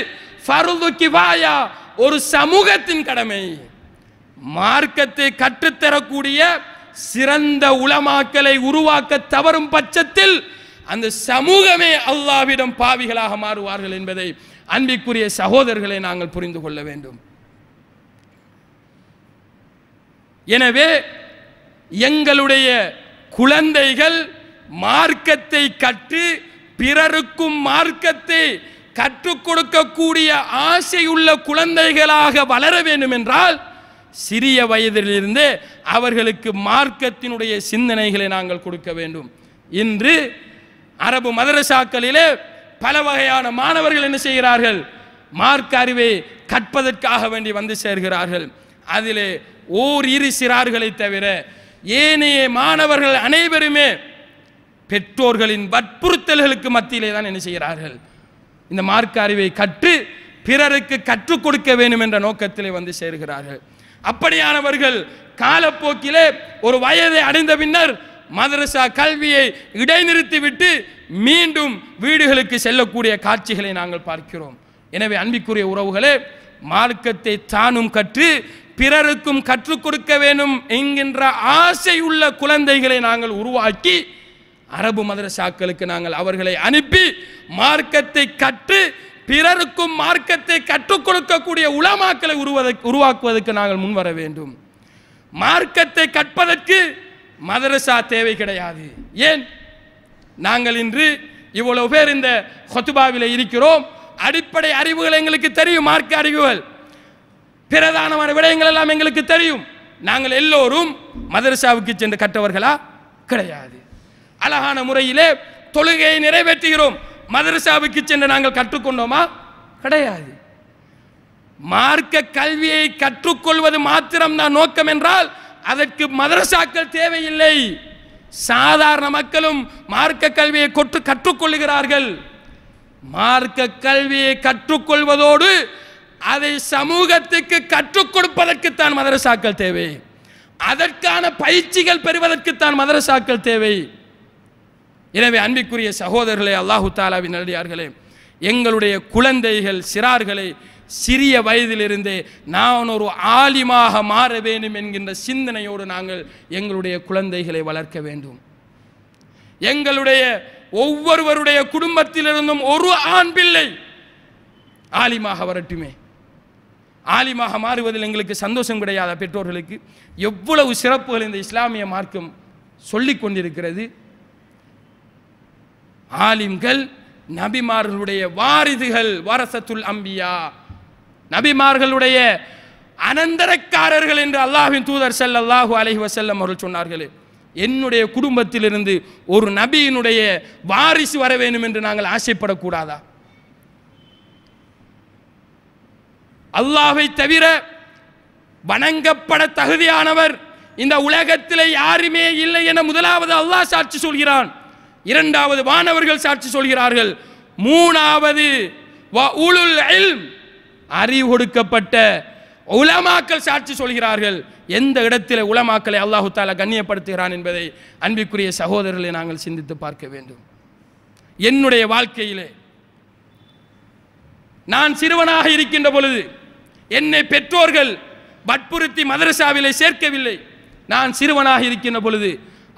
ஃபர்து கிஃபாயா, ஒரு சமூகத்தின் கடமை. மார்க்கத்தை கற்றுத்தரக்கூடிய சிறந்த உலமாக்களை உருவாக்க தவறும் பட்சத்தில் அந்த சமூகமே அல்லாஹ்விடம் பாவிகளாக மாறுவார்கள் என்பதை அன்பிற்குரிய சகோதரர்களை நாங்கள் புரிந்து கொள்ள வேண்டும். எனவே எங்களுடைய குழந்தைகள் மார்க்கத்தை கற்று பிறருக்கும் மார்க்கத்தை கற்றுக் கொடுக்கக்கூடிய ஆசையுள்ள குழந்தைகளாக வளர வேண்டும் என்றால் சிறிய வயதிலிருந்து அவர்களுக்கு மார்க்கத்தினுடைய சிந்தனைகளை நாங்கள் கொடுக்க வேண்டும். இன்று அரபு மதரசாக்களிலே பல வகையான மாணவர்கள் என்ன செய்கிறார்கள், மார்க்க அறிவை கற்பதற்காக வேண்டி வந்து சேர்கிறார்கள். அதிலே ஓரிரு சிறார்களை தவிர ஏனைய மாணவர்கள் அனைவருமே பெற்றோர்களின் வற்புறுத்தல்களுக்கு மத்தியிலே தான் என்ன செய்கிறார்கள், இந்த மார்க்க அறிவை கற்று பிறருக்கு கற்றுக் கொடுக்க வேண்டும் என்ற நோக்கத்திலே வந்து சேர்கிறார்கள். அப்படியானவர்கள் காலப்போக்கிலே ஒரு வயதை அடைந்த பின்னர் மதரசா கல்வியை இடைநிறுத்திவிட்டு மீண்டும் வீடுகளுக்கு செல்லக்கூடிய காட்சிகளை நாங்கள் பார்க்கிறோம். எனவே அன்பிற்குரிய உறவுகளே, மார்க்கத்தை தானும் கற்று பிறருக்கும் கற்றுக் கொடுக்க வேண்டும் என்கின்ற ஆசை உள்ள குழந்தைகளை நாங்கள் உருவாக்கி அரபு மதரசாக்களுக்கு நாங்கள் அவர்களை அனுப்பி மார்க்கத்தை கற்று பிறருக்கும் மார்க்கத்தை கற்றுக் கொடுக்கக்கூடிய உலமாக்களை உருவாக்குவதற்கு நாங்கள் முன்வர வேண்டும். மார்க்கத்தை கற்பதற்கு மதரசா தேவை கிடையாது. ஏன், நாங்கள் இன்று இவ்வளவு பேர் இந்த ஹுத்பாவில் இருக்கிறோம். அடிப்படை அறிவுகள் எங்களுக்கு தெரியும், மார்க்க அறிவுகள், பிரதானமான விடயங்கள் எல்லாம் எங்களுக்கு தெரியும். நாங்கள் எல்லோரும் மதரசாவுக்கு சென்று கற்றவர்களா? கிடையாது. அழகான முறையிலே தொழுகையை நிறைவேற்றுகிறோம். மதரசாவுக்கு சென்று நாங்கள் கற்றுக்கொண்டோமா? கிடையாது. மார்க்க கல்வியை கற்றுக்கொள்வது மாத்திரம்தான் நோக்கம் என்றால் அதற்கு மதரசாக்கள் தேவையில்லை. சாதாரண மக்களும் மார்க்க கல்வியை கற்றுக்கொள்கிறார்கள். மார்க்க கல்வியை கற்றுக்கொள்வதோடு அதை சமூகத்துக்கு கற்றுக் கொடுப்பதற்குத்தான் மதரசாக்கள் தேவை. அதற்கான பயிற்சிகள் பெறுவதற்குத்தான் மதரசாக்கள் தேவை. எனவே அன்பிற்குரிய சகோதரர்களே, அல்லாஹு தாலாவின் நல்லடியார்களே, எங்களுடைய குழந்தைகள் சிறார்களை சிறிய வயதிலிருந்தே நான் ஒரு ஆலிமாக மாற வேண்டும் என்கின்ற சிந்தனையோடு நாங்கள் எங்களுடைய குழந்தைகளை வளர்க்க வேண்டும். எங்களுடைய ஒவ்வொருவருடைய குடும்பத்திலிருந்தும் ஒரு ஆண் பிள்ளை ஆலிமாக வரட்டுமே. ஆலிமாக மாறுவதில் எங்களுக்கு சந்தோஷம் கிடையாத பெற்றோர்களுக்கு எவ்வளவு சிறப்புகள் இந்த இஸ்லாமிய மார்க்கம் சொல்லிக் கொண்டிருக்கிறது. ஆலிம்கள் நபிமார்களுடைய வாரிதுகள், வரசத்துல் அம்பியா, நபிமார்களுடைய அனந்தரக்காரர்கள் என்று அல்லாஹ்வின் தூதர் ஸல்லல்லாஹு அலைஹி வஸல்லம் அவர்கள் சொன்னார்களே. என்னுடைய குடும்பத்திலிருந்து ஒரு நபியினுடைய வாரிசு வர வேண்டும் என்று நாங்கள் ஆசைப்படக்கூடாதா? அல்லாஹ்வை தவிர வணங்கப்பட தகுதியானவர் இந்த உலகத்தில் யாருமே இல்லை என முதலாவது அல்லாஹ் சாட்சி சொல்கிறான். இரண்டாவது வானவர்கள் சாட்சி சொல்கிறார்கள். மூணாவது உலுல் இல்ம், அறிவு கொடுக்கப்பட்ட உலமாக்கள் சாட்சி சொல்கிறார்கள். எந்த இடத்திலே உலமாக்களை அல்லாஹு தஆலா கண்ணியப்படுத்துகிறான் என்பதை அன்பிற்குரிய சகோதரர்களை நாங்கள் சிந்தித்து பார்க்க வேண்டும். என்னுடைய வாழ்க்கையிலே நான் சிறுவனாக இருக்கின்ற பொழுது என்னை பெற்றோர்கள் வற்புறுத்தி மதரசாவிலே சேர்க்கவில்லை. நான் சிறுவனாக இருக்கின்ற பொழுது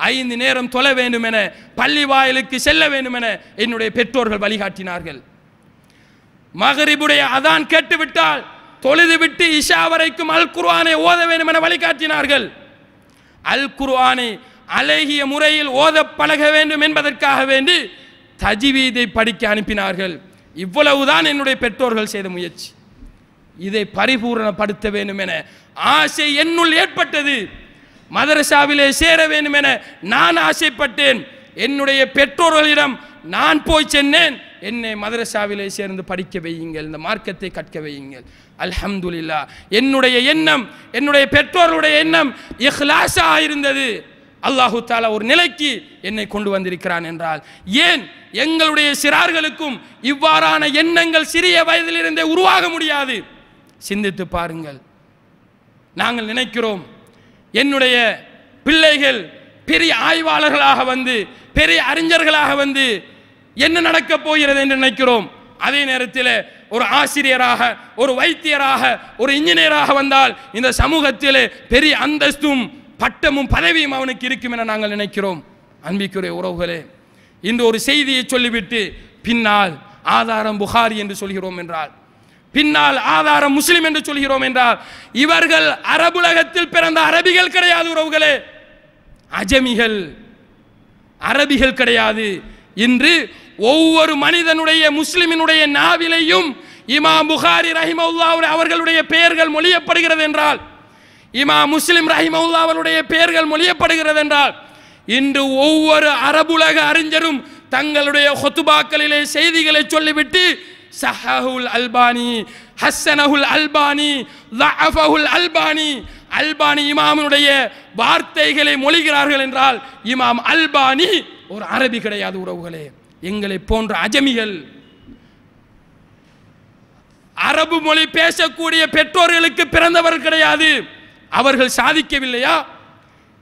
5 நேரம் தொழ வேண்டும் என, பள்ளி வாயிலுக்கு செல்ல வேண்டும் என என்னுடைய பெற்றோர்கள் வழிகாட்டினார்கள். மகரிபுடைய அதான் கேட்டுவிட்டால் தொழுது விட்டு இஷா வரைக்கும் அல் குர்ஆனை ஓத வேண்டும் என வழிகாட்டினார்கள். அல் குர்ஆனை அழகிய முறையில் ஓத பழக வேண்டும் என்பதற்காக வேண்டி தஜ்வீதை படிக்க அனுப்பினார்கள். இவ்வளவுதான் என்னுடைய பெற்றோர்கள் செய்த முயற்சி. இதை பரிபூரணப்படுத்த வேண்டும் என ஆசை என்னுள் ஏற்பட்டது. மதரசாவிலே சேர வேண்டும் என நான் ஆசைப்பட்டேன். என்னுடைய பெற்றோர்களிடம் நான் போய் சென்றேன். என்னை மதரசாவிலே சேர்ந்து படிக்க வையுங்கள், இந்த மார்க்கத்தை கற்க வையுங்கள். அல்ஹம்துலில்லாஹ். என்னுடைய எண்ணம், என்னுடைய பெற்றோர்களுடைய எண்ணம் இஹ்லாஸாக இருந்தது. அல்லாஹு தஆலா ஒரு நிலைக்கு என்னை கொண்டு வந்திருக்கிறான் என்றால் ஏன் எங்களுடைய சிறார்களுக்கும் இவ்வாறான எண்ணங்கள் சிறிய வயதிலிருந்தே உருவாக முடியாது? சிந்தித்து பாருங்கள். நாங்கள் நினைக்கிறோம் என்னுடைய பிள்ளைகள் பெரிய ஆய்வாளர்களாக வந்து, பெரிய அறிஞர்களாக வந்து என்ன நடக்கப் போகிறது என்று நினைக்கிறோம். அதே நேரத்தில் ஒரு ஆசிரியராக, ஒரு வைத்தியராக, ஒரு இன்ஜினியராக வந்தால் இந்த சமூகத்திலே பெரிய அந்தஸ்தும் பட்டமும் பதவியும் அவனுக்கு இருக்கும் என நாங்கள் நினைக்கிறோம். அன்பிற்குரிய உறவுகளே, இன்று ஒரு செய்தியை சொல்லிவிட்டு பின்னால் ஆதாரம் புகாரி என்று சொல்கிறோம் என்றால், பின்னால் ஆதாரம் முஸ்லிம் என்று சொல்கிறோம் என்றால், இவர்கள் அரபுலகத்தில் பிறந்த அரபிகள் கிடையாது உறவுகளே, அஜமிகள், அரபிகள் கிடையாது. இன்று ஒவ்வொரு மனிதனுடைய முஸ்லிமினுடைய நாவிலையும் இமாம் புகாரி ரஹிமஹுல்லாஹ் அவர்களுடைய பெயர்கள் மொழியப்படுகிறது என்றால், இமாம் முஸ்லிம் ரஹிமஹுல்லாஹ் அவருடைய பெயர்கள் மொழியப்படுகிறது என்றால், இன்று ஒவ்வொரு அரபுலக அறிஞரும் தங்களுடைய ஹுத்பாக்களிலே செய்திகளை சொல்லிவிட்டு சஹஹுல் அல்பானி, ஹஸ்ஸனஹுல் அல்பானி, ضعفஹுல் அல்பானி, அல்பானி இமாமுடைய வார்த்தைகளை மொழிகிறார்கள் என்றால் இமாம் அல்பானி ஒரு அரபி கிடையாது உறவுகளே. எங்களை போன்ற அஜமிகள், அரபு மொழி பேசக்கூடிய பெற்றோர்களுக்கு பிறந்தவர்கள் கிடையாது. அவர்கள் சாதிக்கவில்லையா?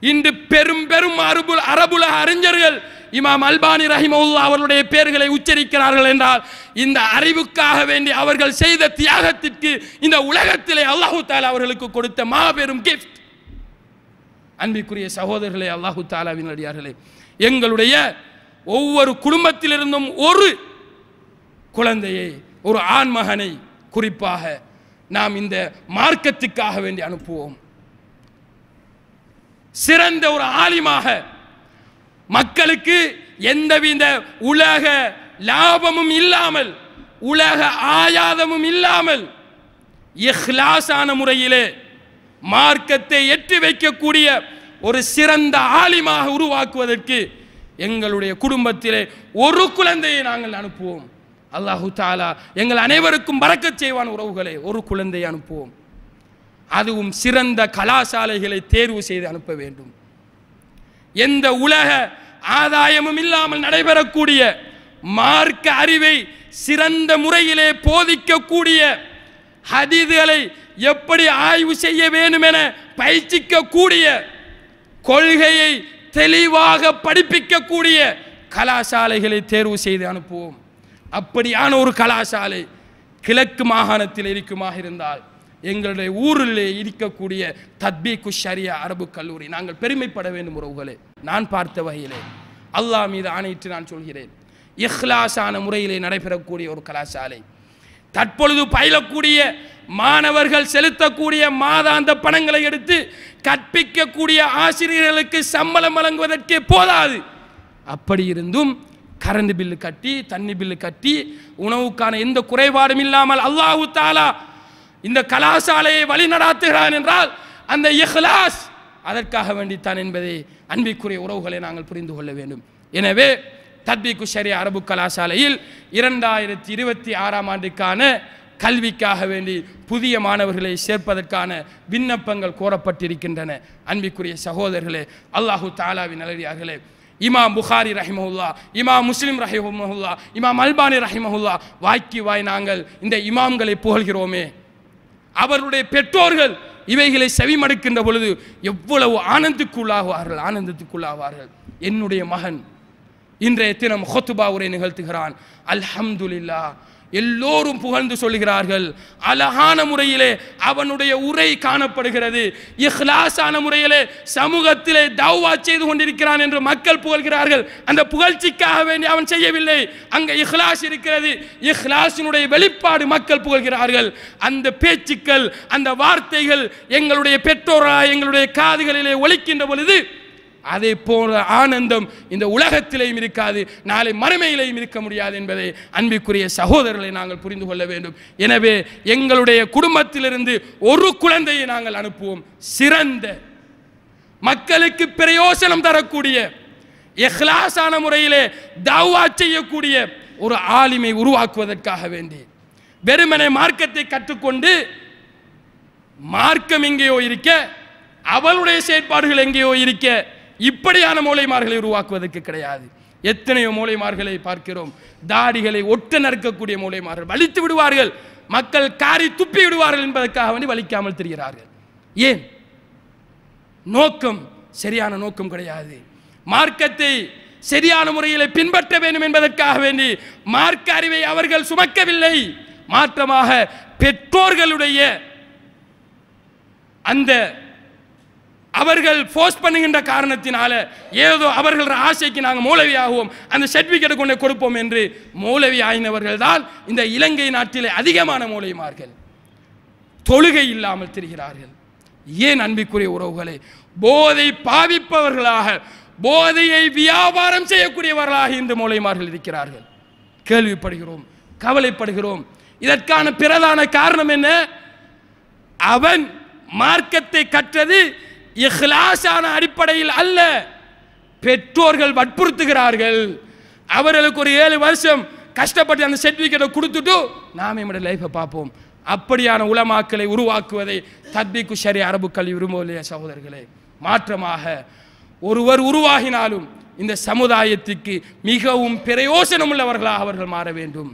இன்று பெரும் பெரும் அரபுலக அறிஞர்கள் இமாம் அல்பானி ரஹிமஹுல்லாஹ் அவர்களுடைய பெயர்களை உச்சரிக்கிறார்கள் என்றால் இந்த அறிவுக்காக வேண்டி அவர்கள் செய்த தியாகத்திற்கு இந்த உலகத்திலே அல்லாஹு தஆலா அவர்களுக்கு கொடுத்த மாபெரும் கிஃப்ட். அன்பிற்குரிய சகோதரர்களே, அல்லாஹு தஆலாவின் அடியார்களே, எங்களுடைய ஒவ்வொரு குடும்பத்திலிருந்தும் ஒரு குழந்தையை, ஒரு ஆண்மகனை குறிப்பாக நாம் இந்த மார்க்கத்துக்காக வேண்டி அனுப்புவோம். சிறந்த ஒரு ஆலிமாக, மக்களுக்கு எந்தவித உலக லாபமும் இல்லாமல், உலக ஆயாதமும் இல்லாமல் இஹ்லாஸான முறையிலே மார்க்கத்தை எட்டி வைக்கக்கூடிய ஒரு சிறந்த ஆலிமாக உருவாக்குவதற்கு எங்களுடைய குடும்பத்திலே ஒரு குழந்தையை நாங்கள் அனுப்புவோம். அல்லாஹு தஆலா எங்கள் அனைவருக்கும் பரக்கத் செய்வான் உறவுகளே. ஒரு குழந்தையை அனுப்புவோம். அதுவும் சிறந்த கலாசாலைகளை தேர்வு செய்து அனுப்ப வேண்டும். எந்த உலக ஆதாயமும் இல்லாமல் நடைபெறக்கூடிய மார்க்க அறிவை சிறந்த முறையிலே போதிக்கக்கூடிய, ஹதீதுகளை எப்படி ஆய்வு செய்ய வேண்டும் என பயிற்சிக்கக்கூடிய, கொள்கையை தெளிவாக படிப்பிக்கக்கூடிய கலாசாலைகளை தேர்வு செய்து அனுப்புவோம். அப்படியான ஒரு கலாசாலை கிழக்கு மாகாணத்தில் இருக்குமாக இருந்தால் எங்களுடைய ஊரில் இருக்கக்கூடிய தத்பீக்கு ஷரியா அரபு கல்லூரி நாங்கள் பெருமைப்பட வேண்டும் உறவுகளே. நான் பார்த்த வகையிலே அல்லாஹ் மீது ஆணையிட்டு நான் சொல்கிறேன், இஹ்லாஸான முறையிலே நடைபெறக்கூடிய ஒரு கலாசாலை. தற்பொழுது பயிலக்கூடிய மாணவர்கள் செலுத்தக்கூடிய மாதாந்த பணங்களை எடுத்து கற்பிக்கக்கூடிய ஆசிரியர்களுக்கு சம்பளம் வழங்குவதற்கே போதாது. அப்படி இருந்தும் கரண்ட் பில்லு கட்டி தண்ணி பில்லு கட்டி உணவுக்கான எந்த குறைபாடும் இல்லாமல் அல்லாஹு தஆலா இந்த கலாசாலையை வழிநடாத்துகிறான் என்றால் அந்த இஹ்லாஸ் அதற்காக வேண்டித்தான் என்பதை அன்பிற்குரிய உறவுகளை நாங்கள் புரிந்து கொள்ள வேண்டும். எனவே தத்பீக்கு ஷரியா அரபு கலாசாலையில் 2026ஆம் ஆண்டுக்கான கல்விக்காக வேண்டி புதிய மாணவர்களை சேர்ப்பதற்கான விண்ணப்பங்கள் கோரப்பட்டிருக்கின்றன. அன்பிற்குரிய சகோதரர்களே, அல்லாஹு தஆலாவின் நல்லடியார்களே, இமாம் புகாரி ரஹிமஹுல்லா, இமாம் முஸ்லிம் ரஹிமஹுல்லா, இமாம் அல்பானி ரஹிமஹுல்லா வாய்க்கு வாய் நாங்கள் இந்த இமாம்களை புகழ்கிறோமே, அவருடைய பெற்றோர்கள் இவைகளை செவிமடுக்கின்ற பொழுது எவ்வளவு ஆனந்தத்துக்குள்ளாவார்கள். என்னுடைய மகன் இன்றைய தினம் ஹுத்பா உரை நிகழ்த்துகிறான். அல்ஹம்துலில்லாஹ், எல்லோரும் புகழ்ந்து சொல்கிறார்கள். அழகான முறையிலே அவனுடைய உரை காணப்படுகிறது. இஹ்லாஸான முறையிலே சமூகத்திலே தௌவா செய்து கொண்டிருக்கிறான் என்று மக்கள் புகழ்கிறார்கள். அந்த புகழ்ச்சிக்காக வேண்டி அவன் செய்யவில்லை, அங்கே இஹ்லாஸ் இருக்கிறது. இஹ்லாஸினுடைய வெளிப்பாடு மக்கள் புகழ்கிறார்கள். அந்த பேச்சுக்கள், அந்த வார்த்தைகள் எங்களுடைய பெற்றோரால் எங்களுடைய காதுகளிலே ஒலிக்கின்ற பொழுது அதே போன்ற ஆனந்தம் இந்த உலகத்திலேயும் இருக்காது, நாளை மறுமையிலேயும் இருக்க முடியாது என்பதை அன்பிற்குரிய சகோதரர்களை நாங்கள் புரிந்து கொள்ள வேண்டும். எனவே எங்களுடைய குடும்பத்திலிருந்து ஒரு குழந்தையை நாங்கள் அனுப்புவோம். சிறந்த மக்களுக்கு பிரயோசனம் தரக்கூடிய இஹ்லாஸான முறையிலே தஅவா செய்யக்கூடிய ஒரு ஆலிமை உருவாக்குவதற்காக வேண்டி. வெறுமனே மார்க்கத்தை கற்றுக்கொண்டு மார்க்கம் எங்கேயோ இருக்க, அவளுடைய செயற்பாடுகள் எங்கேயோ இருக்க, இப்படியான மூளைமார்களை உருவாக்குவதற்கு கிடையாது. எத்தனையோ மூளைமார்களை பார்க்கிறோம். தாடிகளை ஒட்ட நறுக்கக்கூடிய மூளைமார்கள் வலித்து விடுவார்கள், மக்கள் காரி துப்பி விடுவார்கள் என்பதற்காக வேண்டி வலிக்காமல் தெரிகிறார்கள். ஏன்? நோக்கம் சரியான நோக்கம் கிடையாது. மார்க்கத்தை சரியான முறையில் பின்பற்ற வேண்டும் என்பதற்காக வேண்டி மார்க்க அறிவை அவர்கள் சுமக்கவில்லை. மாற்றமாக பெற்றோர்களுடைய அந்த அவர்கள் போஸ்ட் பண்ணுகின்ற காரணத்தினால ஏதோ அவர்கள் ஆசைக்கு நாங்கள் மௌலவி ஆகுவோம், அந்த சர்டிபிகேட் கொண்டு கொடுப்போம் என்று மௌலவி ஆயினவர்கள் தான் இந்த இலங்கை நாட்டிலே அதிகமான மௌலவிமார்கள். தொழுகை இல்லாமல் தெரிகிறார்கள். ஏன் அன்பிற்குரிய உறவுகளை? போதை பாவிப்பவர்களாக, போதையை வியாபாரம் செய்யக்கூடியவர்களாக இந்த மௌலவிமார்கள் இருக்கிறார்கள். கேள்விப்படுகிறோம், கவலைப்படுகிறோம். இதற்கான பிரதான காரணம் என்ன? அவன் மார்க்கத்தை கற்றது இஹ்லாஸான அடிப்படையில் அல்ல. பெற்றோர்கள் வற்புறுத்துகிறார்கள். அவர்களுக்கு ஒரு 7 வருஷம் கஷ்டப்பட்டு அந்த சர்டிபிகேட்டை கொடுத்துட்டு நாம நம்முடைய லைஃபை பார்ப்போம். அப்படியான உலமாக்களை உருவாக்குவதை தத்பீக்கு ஷரியா அரபு கல்வி விரும்பவில்லையா சகோதரர்களே? மாற்றமாக ஒருவர் உருவாகினாலும் இந்த சமுதாயத்துக்கு மிகவும் பிரயோசனம் உள்ளவர்களாக அவர்கள் மாற வேண்டும்.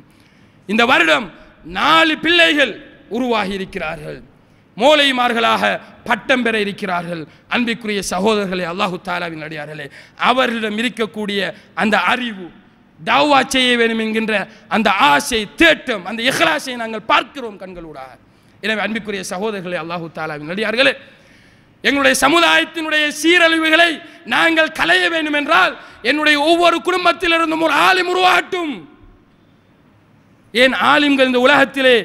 இந்த வருடம் 4 பிள்ளைகள் உருவாகி இருக்கிறார்கள், மௌலவிமார்களாக பட்டம் பெற இருக்கிறார்கள். அன்பிற்குரிய சகோதரர்களே, அல்லாஹு தஆலாவின் அடியார்களே, அவர்களிடம் இருக்கக்கூடிய அந்த அறிவு, தஅவா செய்ய வேண்டும் என்கின்ற அந்த ஆசை, தேட்டம், அந்த இஹ்லாஸை நாங்கள் பார்க்கிறோம் கண்களூடாக. எனவே அன்பிற்குரிய சகோதரர்களே, அல்லாஹு தஆலாவின் அடியார்களே, எங்களுடைய சமுதாயத்தினுடைய சீரழிவுகளை நாங்கள் களைய வேண்டும் என்றால் என்னுடைய ஒவ்வொரு குடும்பத்திலிருந்தும் ஒரு ஆலிம் உருவாகட்டும். ஏன் ஆலிம்கள் இந்த உலகத்திலே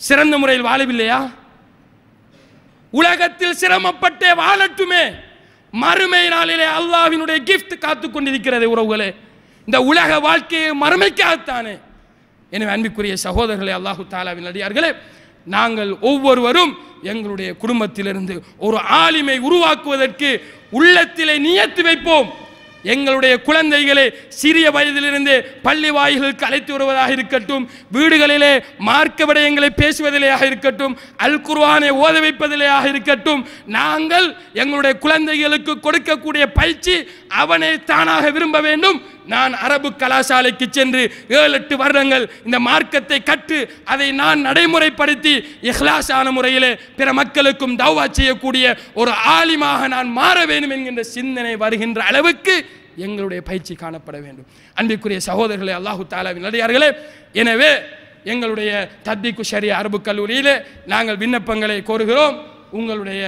சிறந்த முறையில் வாழவில்லையா? உலகத்தில் சிரமப்பட்டே வாழட்டுமே. மறுமை நாளிலே அல்லாஹ்வினுடைய கிஃப்ட் காத்து கொண்டிருக்கிறது உறவுகளே. இந்த உலக வாழ்க்கையை மறுமைக்காகத்தானே. எனவே அன்பிற்குரிய சகோதரர்களே, அல்லாஹு தஆலாவின் அடியார்களே, நாங்கள் ஒவ்வொருவரும் எங்களுடைய குடும்பத்திலிருந்து ஒரு ஆலிமை உருவாக்குவதற்கு உள்ளத்திலே நியத்து வைப்போம். எங்களுடைய குழந்தைகளை சிறிய வயதிலிருந்து பள்ளி வாயில்களுக்கு அழைத்து வருவதாக இருக்கட்டும், வீடுகளிலே மார்க்க விடயங்களை பேசுவதிலேயாக இருக்கட்டும், அல் குர்ஆனை ஓத வைப்பதிலேயாக இருக்கட்டும், நாங்கள் எங்களுடைய குழந்தைகளுக்கு கொடுக்கக்கூடிய பயிற்சி அவனை தானாக விரும்ப வேண்டும். நான் அரபு கலாசாலைக்கு சென்று 7-8 வருடங்கள் இந்த மார்க்கத்தை கற்று அதை நான் நடைமுறைப்படுத்தி இஹ்லாஸான முறையிலே பிற மக்களுக்கும் தஅவா செய்யக்கூடிய ஒரு ஆலிமாக நான் மாற வேண்டும் என்கின்ற சிந்தனை வருகின்ற அளவுக்கு எங்களுடைய பயிற்சி காணப்பட வேண்டும். அன்பிற்குரிய சகோதரர்களே, அல்லாஹு தஆலாவின் நல்லடியார்களே, எனவே எங்களுடைய தத்பீக்கு ஷரியா அரபு கல்லூரியிலே நாங்கள் விண்ணப்பங்களை கோருகிறோம். உங்களுடைய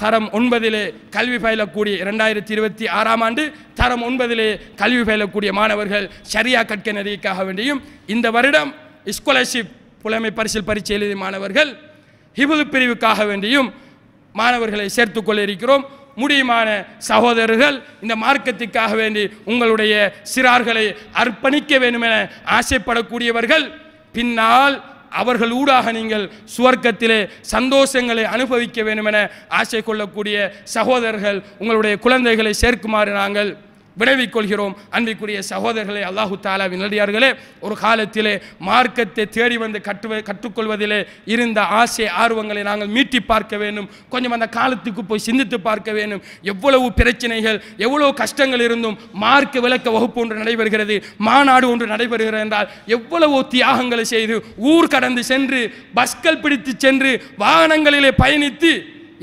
தரம் 9 கல்வி பயிலக்கூடிய 2026ஆம் ஆண்டு தரம் 9 கல்வி பயிலக்கூடிய மாணவர்கள் ஷரியா கற்க நெறிக்காக வேண்டியும், இந்த வருடம் ஸ்காலர்ஷிப் புலமை பரிசில் பரீட்சை எழுதிய மாணவர்கள் ஹிஃபுல் பிரிவுக்காக வேண்டியும் மாணவர்களை சேர்த்துக்கொள்ள இருக்கிறோம். முடியுமான சகோதரர்கள் இந்த மார்க்கத்துக்காக வேண்டி உங்களுடைய சிறார்களை அர்ப்பணிக்க வேண்டும் என ஆசைப்படக்கூடியவர்கள், பின்னால் அவர்கள் ஊடாக நீங்கள் சுவர்க்கத்திலே சந்தோஷங்களை அனுபவிக்க வேண்டும் என ஆசை கொள்ளக்கூடிய சகோதரர்கள் உங்களுடைய குழந்தைகளை சேர்க்குமாறு நாங்கள் வினவிக் கொள்கிறோம். அன்பிற்குரிய சகோதரர்களே, அல்லாஹு தஆலாவின் நல்லடியார்களே, ஒரு காலத்திலே மார்க்கத்தை தேடி வந்து கற்றுக்கொள்வதிலே இருந்த ஆசை ஆர்வங்களை நாங்கள் மீட்டி பார்க்க வேண்டும். கொஞ்சம் அந்த காலத்துக்கு போய் சிந்தித்து பார்க்க வேண்டும். எவ்வளவு பிரச்சனைகள், எவ்வளவு கஷ்டங்கள் இருந்தும் மார்க்க விளக்க வகுப்பு ஒன்று நடைபெறுகிறது, மாநாடு ஒன்று நடைபெறுகிறது என்றால் எவ்வளவு தியாகங்களை செய்து ஊர் கடந்து சென்று பஸ்கள் பிடித்து சென்று வாகனங்களிலே பயணித்து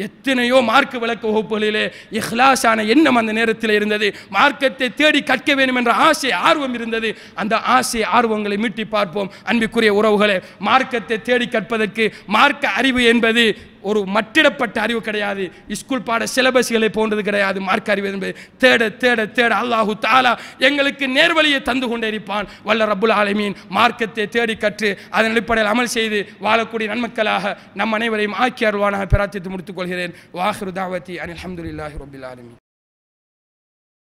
எத்தனையோ மார்க்க விளக்க வகுப்புகளிலே இஹ்லாஸான எண்ணம் அந்த நேரத்தில் இருந்தது. மார்க்கத்தை தேடி கற்க வேண்டும் என்ற ஆசை ஆர்வம் இருந்தது. அந்த ஆசை ஆர்வங்களை மீட்டி பார்ப்போம். அன்பிற்குரிய உறவுகளே, மார்க்கத்தை தேடி கற்பதற்கு மார்க்க அறிவு என்பது ஒரு மட்டிடப்பட்ட அறிவு கிடையாது. ஸ்கூல் பாட சிலபஸ்களை போன்றது கிடையாது. மார்க்க அறிவு என்பது தேட தேட தேட அல்லாஹு தஆலா எங்களுக்கு நேர்வழியை தந்து கொண்டே இருப்பான். வல்ல ரப்புல் ஆலமீன் மார்க்கத்தை தேடி கற்று அதன் அடிப்படையில் அமல் செய்து வாழக்கூடிய நன்மக்களாக நம் அனைவரையும் ஆக்கி அருள்வானாக பிரார்த்தித்து முடித்துக் கொள்கிறேன். வாஹிரு தாவத்தி அனில் ஹம்துலில்லாஹி ரப்பில் ஆலமீன்.